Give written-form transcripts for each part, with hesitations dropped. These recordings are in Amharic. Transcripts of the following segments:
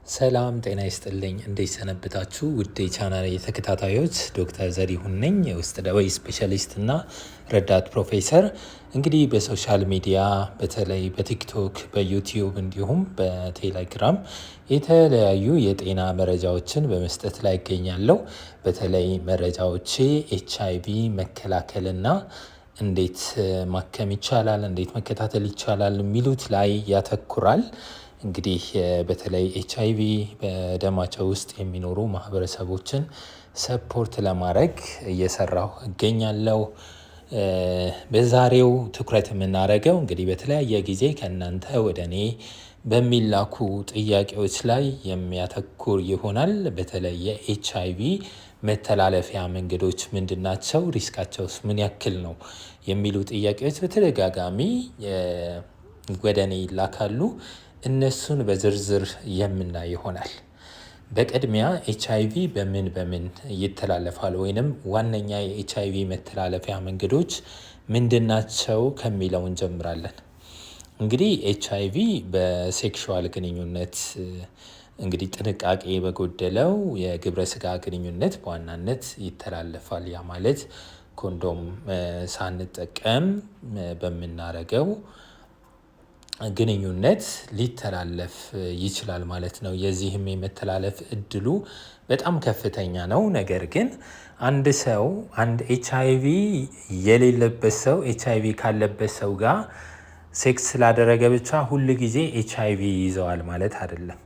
ሰላም ጤና ይስጥልኝ እንዴት ሰነበታችሁ ውድ የቻናሌ ተከታታዮች ዶክተር ዘሪሁን ነኝ የውስጥ ደዌ ስፔሻሊስት እና ረዳት ፕሮፌሰር። እንግዲህ በሶሻል ሚዲያ በተለይ በቲክቶክ በዩቲዩብ እንዲሁም በቴሌግራም የተለያዩ የጤና መረጃዎችን በመስጠት ላይ እገኛለሁ። በተለይ መረጃዎቼ HIV መከላከልና እንዴት ማከም ይቻላል እንዴት መከታተል ይቻላል የሚሉት ላይ ያተኩራል። እንግዲህ በተለይ HIV በደማቸው ውስጥ የሚኖሩ ማህበረሰቦችን ሰፖርት ለማድረግ እየሰራሁ እገኛለሁ። በዛሬው ትኩረት የምናደርገው እንግዲህ በተለያየ ጊዜ ከእናንተ ወደ እኔ በሚላኩ ጥያቄዎች ላይ የሚያተኩር ይሆናል። በተለይ የኤችአይቪ መተላለፊያ መንገዶች ምንድናቸው? ሪስካቸውስ ምን ያክል ነው? የሚሉ ጥያቄዎች በተደጋጋሚ ወደ እኔ ይላካሉ። እነሱን በዝርዝር የምናይ ይሆናል። በቅድሚያ ኤችአይቪ በምን ይተላለፋል ወይንም ዋነኛ የኤችአይቪ መተላለፊያ መንገዶች ምንድናቸው ከሚለው እንጀምራለን። እንግዲህ ኤችአይቪ በሴክሹዋል ግንኙነት እንግዲህ ጥንቃቄ በጎደለው የግብረ ስጋ ግንኙነት በዋናነት ይተላለፋል። ያ ማለት ኮንዶም ሳንጠቀም በምናረገው ግንኙነት ሊተላለፍ ይችላል ማለት ነው። የዚህም የመተላለፍ እድሉ በጣም ከፍተኛ ነው። ነገር ግን አንድ ሰው ኤችአይቪ የሌለበት ሰው ኤችአይቪ ካለበት ሰው ጋር ሴክስ ስላደረገ ብቻ ሁል ጊዜ ኤችአይቪ ይዘዋል ማለት አይደለም።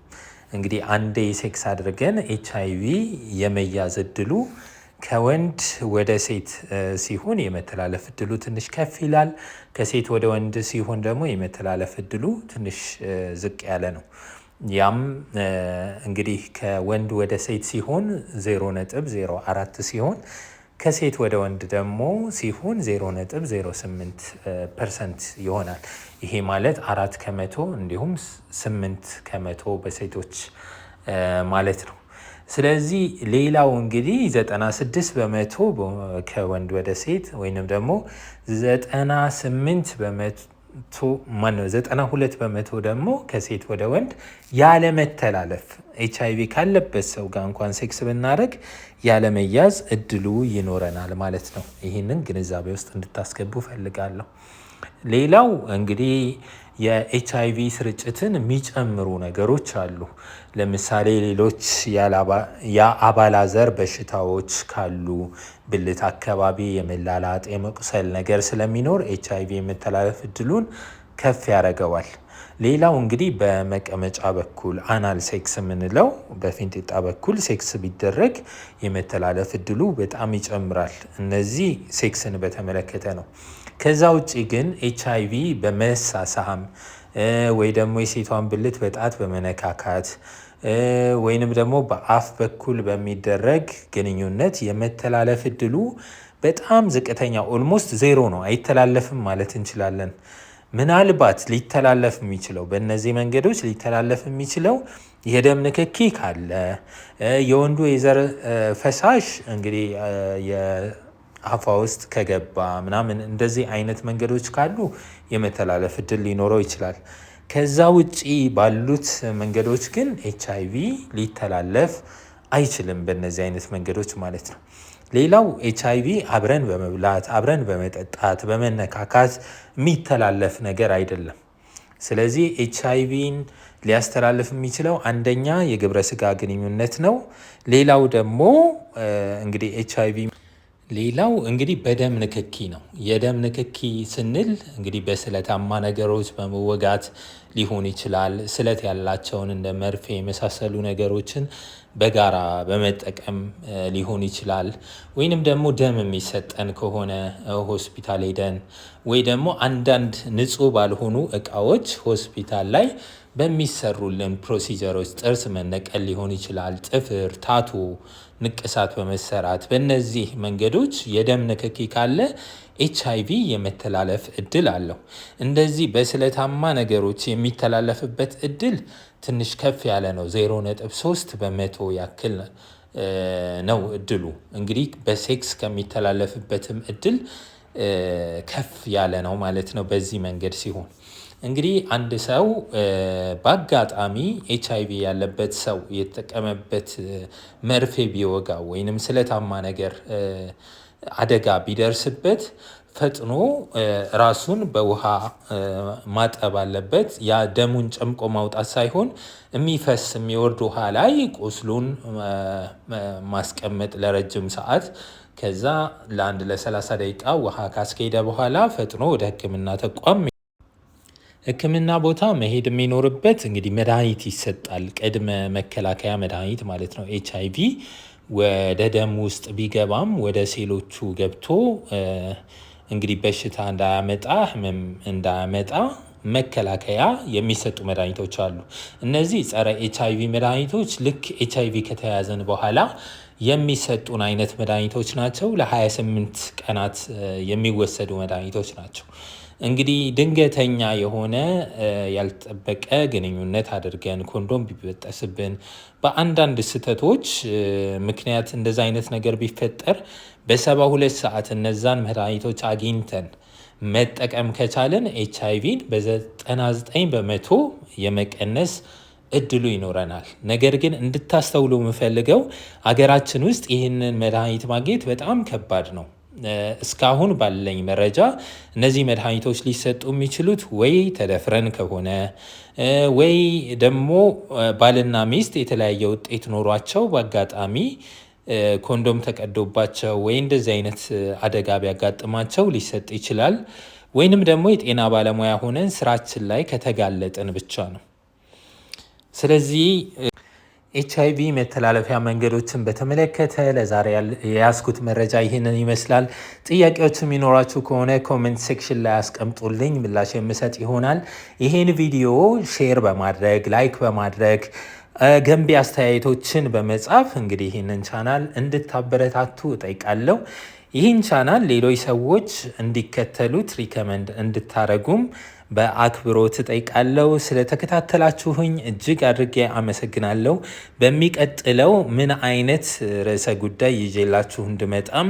እንግዲህ አንዴ ሴክስ አድርገን ኤችአይቪ የመያዝ እድሉ ከወንድ ወደ ሴት ሲሆን የመተላለፍ እድሉ ትንሽ ከፍ ይላል። ከሴት ወደ ወንድ ሲሆን ደግሞ የመተላለፍ እድሉ ትንሽ ዝቅ ያለ ነው። ያም እንግዲህ ከወንድ ወደ ሴት ሲሆን 0.04 ሲሆን ከሴት ወደ ወንድ ደግሞ ሲሆን 0.08% ይሆናል። ይሄ ማለት 4% እንዲሁም 8% በሴቶች ማለት ነው። ስለዚህ ሌላው እንግዲህ 96% ከወንድ ወደ ሴት ወይንም ደግሞ 92% ደግሞ ከሴት ወደ ወንድ ያለመተላለፍ ኤችአይቪ ካለበት ሰው ጋር እንኳን ሴክስ ብናደርግ ያለመያዝ እድሉ ይኖረናል ማለት ነው። ይህንን ግንዛቤ ውስጥ እንድታስገቡ ፈልጋለሁ። ሌላው እንግዲህ የኤችአይቪ ስርጭትን የሚጨምሩ ነገሮች አሉ። ለምሳሌ ሌሎች የአባላዘር በሽታዎች ካሉ ብልት አካባቢ የመላላጥ የመቁሰል ነገር ስለሚኖር ኤችአይቪ የመተላለፍ እድሉን ከፍ ያደርገዋል። ሌላው እንግዲህ በመቀመጫ በኩል አናል ሴክስ የምንለው በፊንጢጣ በኩል ሴክስ ቢደረግ የመተላለፍ እድሉ በጣም ይጨምራል። እነዚህ ሴክስን በተመለከተ ነው። ከዛ ውጪ ግን ኤችአይቪ በመሳሳም ወይ ደግሞ የሴቷን ብልት በጣት በመነካካት ወይንም ደግሞ በአፍ በኩል በሚደረግ ግንኙነት የመተላለፍ እድሉ በጣም ዝቅተኛ ኦልሞስት ዜሮ ነው። አይተላለፍም ማለት እንችላለን። ምናልባት ሊተላለፍ የሚችለው በእነዚህ መንገዶች ሊተላለፍ የሚችለው የደም ንክኪ ካለ የወንዱ የዘር ፈሳሽ እንግዲህ የአፋ ውስጥ ከገባ ምናምን እንደዚህ አይነት መንገዶች ካሉ የመተላለፍ እድል ሊኖረው ይችላል። ከዛ ውጪ ባሉት መንገዶች ግን ኤችአይቪ ሊተላለፍ አይችልም በእነዚህ አይነት መንገዶች ማለት ነው። ሌላው ኤችአይቪ አብረን በመብላት አብረን በመጠጣት በመነካካት የሚተላለፍ ነገር አይደለም። ስለዚህ ኤችአይቪን ሊያስተላልፍ የሚችለው አንደኛ የግብረ ስጋ ግንኙነት ነው። ሌላው ደግሞ እንግዲህ ኤችአይቪ ሌላው እንግዲህ በደም ንክኪ ነው። የደም ንክኪ ስንል እንግዲህ በስለታማ ነገሮች በመወጋት ሊሆን ይችላል። ስለት ያላቸውን እንደ መርፌ የመሳሰሉ ነገሮችን በጋራ በመጠቀም ሊሆን ይችላል። ወይንም ደግሞ ደም የሚሰጠን ከሆነ ሆስፒታል ሄደን ወይ ደግሞ አንዳንድ ንጹህ ባልሆኑ እቃዎች ሆስፒታል ላይ በሚሰሩልን ፕሮሲጀሮች ጥርስ መነቀል ሊሆን ይችላል። ጥፍር ታቶ ንቅሳት በመሰራት በእነዚህ መንገዶች የደም ንክኪ ካለ ኤችአይቪ የመተላለፍ እድል አለው። እንደዚህ በስለታማ ነገሮች የሚተላለፍበት እድል ትንሽ ከፍ ያለ ነው። 0.3% ያክል ነው እድሉ። እንግዲህ በሴክስ ከሚተላለፍበትም እድል ከፍ ያለ ነው ማለት ነው በዚህ መንገድ ሲሆን። እንግዲህ አንድ ሰው በአጋጣሚ HIV ያለበት ሰው የተጠቀመበት መርፌ ቢወጋ ወይንም ስለታማ ነገር አደጋ ቢደርስበት ፈጥኖ ራሱን በውሃ ማጠብ አለበት። ያ ደሙን ጨምቆ ማውጣት ሳይሆን የሚፈስ የሚወርድ ውሃ ላይ ቁስሉን ማስቀመጥ ለረጅም ሰዓት፣ ከዛ ለአንድ ለ30 ደቂቃ ውሃ ካስኬደ በኋላ ፈጥኖ ወደ ሕክምና ቦታ መሄድ የሚኖርበት። እንግዲህ መድኃኒት ይሰጣል፣ ቅድመ መከላከያ መድኃኒት ማለት ነው። HIV ወደ ደም ውስጥ ቢገባም ወደ ሴሎቹ ገብቶ እንግዲህ በሽታ እንዳያመጣ፣ ህመም እንዳያመጣ መከላከያ የሚሰጡ መድኃኒቶች አሉ። እነዚህ ጸረ HIV መድኃኒቶች ልክ HIV ከተያዘን በኋላ የሚሰጡን አይነት መድኃኒቶች ናቸው። ለ28 ቀናት የሚወሰዱ መድኃኒቶች ናቸው። እንግዲህ ድንገተኛ የሆነ ያልተጠበቀ ግንኙነት አድርገን ኮንዶም ቢበጠስብን በአንዳንድ ስህተቶች ምክንያት እንደዛ አይነት ነገር ቢፈጠር በ72 ሰዓት እነዛን መድኃኒቶች አግኝተን መጠቀም ከቻለን HIVን በ99 በመቶ የመቀነስ እድሉ ይኖረናል። ነገር ግን እንድታስተውሉ የምፈልገው አገራችን ውስጥ ይህንን መድኃኒት ማግኘት በጣም ከባድ ነው። እስካሁን ባለኝ መረጃ እነዚህ መድኃኒቶች ሊሰጡ የሚችሉት ወይ ተደፍረን ከሆነ ወይ ደግሞ ባልና ሚስት የተለያየ ውጤት ኖሯቸው በአጋጣሚ ኮንዶም ተቀዶባቸው ወይ እንደዚህ አይነት አደጋ ቢያጋጥማቸው ሊሰጥ ይችላል። ወይንም ደግሞ የጤና ባለሙያ ሆነን ስራችን ላይ ከተጋለጥን ብቻ ነው። ስለዚህ HIV መተላለፊያ መንገዶችን በተመለከተ ለዛሬ የያዝኩት መረጃ ይህንን ይመስላል። ጥያቄዎች የሚኖራችሁ ከሆነ ኮሜንት ሴክሽን ላይ አስቀምጡልኝ፣ ምላሽ የምሰጥ ይሆናል። ይህን ቪዲዮ ሼር በማድረግ ላይክ በማድረግ ገንቢ አስተያየቶችን በመጻፍ እንግዲህ ይህንን ቻናል እንድታበረታቱ እጠይቃለሁ። ይህን ቻናል ሌሎች ሰዎች እንዲከተሉት ሪከመንድ እንድታረጉም በአክብሮት እጠይቃለሁ። ስለተከታተላችሁኝ እጅግ አድርጌ አመሰግናለሁ። በሚቀጥለው ምን አይነት ርዕሰ ጉዳይ ይዤላችሁ እንድመጣም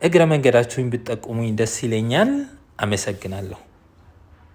እግረ መንገዳችሁኝ ብትጠቁሙኝ ደስ ይለኛል። አመሰግናለሁ።